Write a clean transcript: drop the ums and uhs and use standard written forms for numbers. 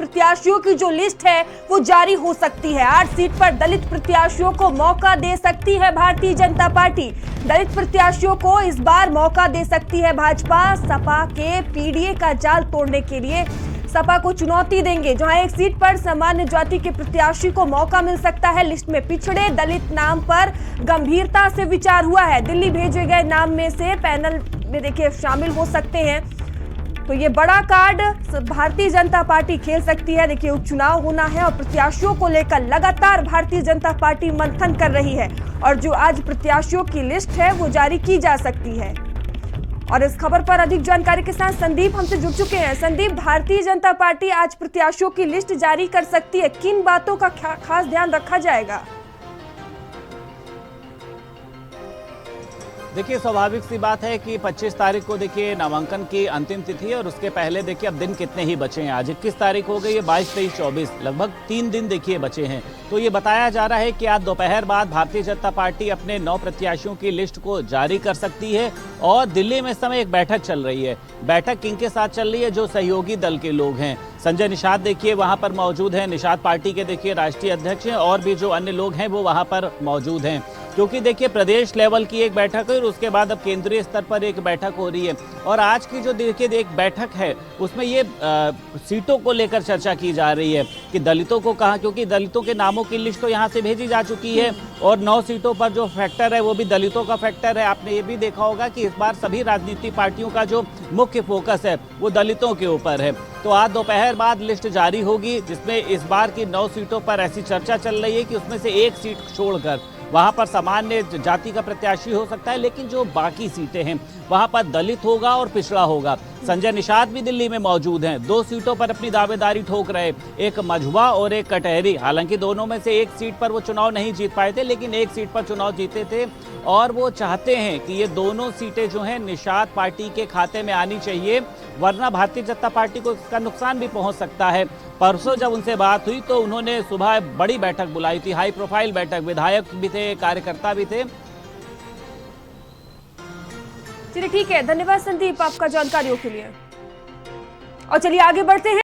प्रत्याशियों की जो लिस्ट है वो जारी हो सकती है। 8 सीट पर दलित प्रत्याशियों को मौका दे सकती है भारतीय जनता पार्टी। दलित प्रत्याशियों को इस बार मौका दे सकती है भाजपा। सपा के पीडीए का जाल तोड़ने के लिए सपा को चुनौती देंगे। जहां 1 सीट पर सामान्य जाति के प्रत्याशी को मौका मिल सकता है। लिस्ट में पिछड़े दलित नाम पर गंभीरता से विचार हुआ है। दिल्ली भेजे गए नाम में से पैनल में देखिए शामिल हो सकते हैं। तो ये बड़ा कार्ड भारतीय जनता पार्टी खेल सकती है। देखिए उपचुनाव होना है और प्रत्याशियों को लेकर लगातार भारतीय जनता पार्टी मंथन कर रही है और जो आज प्रत्याशियों की लिस्ट है वो जारी की जा सकती है। और इस खबर पर अधिक जानकारी के साथ संदीप हमसे जुड़ चुके हैं। संदीप, भारतीय जनता पार्टी आज प्रत्याशियों की लिस्ट जारी कर सकती है, किन बातों का खास ध्यान रखा जाएगा? देखिए, स्वाभाविक सी बात है कि 25 तारीख को देखिए नामांकन की अंतिम तिथि है और उसके पहले देखिए अब दिन कितने ही बचे हैं। आज 21 तारीख हो गई है, 22, 23, 24 लगभग 3 दिन देखिए बचे हैं। तो ये बताया जा रहा है कि आज दोपहर बाद भारतीय जनता पार्टी अपने 9 प्रत्याशियों की लिस्ट को जारी कर सकती है। और दिल्ली में इस समय एक बैठक चल रही है। बैठक किनके साथ चल रही है? जो सहयोगी दल के लोग हैं। संजय निषाद देखिए वहां पर मौजूद हैं। निषाद पार्टी के देखिए राष्ट्रीय अध्यक्ष हैं और भी जो अन्य लोग हैं वो वहां पर मौजूद हैं। क्योंकि देखिए प्रदेश लेवल की एक बैठक है और उसके बाद अब केंद्रीय स्तर पर एक बैठक हो रही है। और आज की जो देखिए एक बैठक है उसमें ये सीटों को लेकर चर्चा की जा रही है कि दलितों को कहाँ, क्योंकि दलितों के नामों की लिस्ट तो यहाँ से भेजी जा चुकी है और 9 सीटों पर जो फैक्टर है वो भी दलितों का फैक्टर है। आपने ये भी देखा होगा कि इस बार सभी राजनीतिक पार्टियों का जो मुख्य फोकस है वो दलितों के ऊपर है। तो आज दोपहर बाद लिस्ट जारी होगी जिसमें इस बार की 9 सीटों पर ऐसी चर्चा चल रही है कि उसमें से 1 सीट छोड़कर वहां पर सामान्य जाति का प्रत्याशी हो सकता है, लेकिन जो बाकी सीटें हैं वहां पर दलित होगा और पिछड़ा होगा। संजय निषाद भी दिल्ली में मौजूद हैं, 2 सीटों पर अपनी दावेदारी ठोक रहे, एक मझुआ और एक कटहरी। हालांकि दोनों में से 1 सीट पर वो चुनाव नहीं जीत पाए थे, लेकिन 1 सीट पर चुनाव जीते थे और वो चाहते हैं कि ये दोनों सीटें जो हैं निषाद पार्टी के खाते में आनी चाहिए, वरना भारतीय जनता पार्टी को इसका नुकसान भी पहुंच सकता है। परसों जब उनसे बात हुई तो उन्होंने सुबह बड़ी बैठक बुलाई थी, हाई प्रोफाइल बैठक, विधायक भी थे, कार्यकर्ता भी थे। चलिए ठीक है, धन्यवाद संदीप आपका जानकारियों के लिए। और चलिए आगे बढ़ते हैं।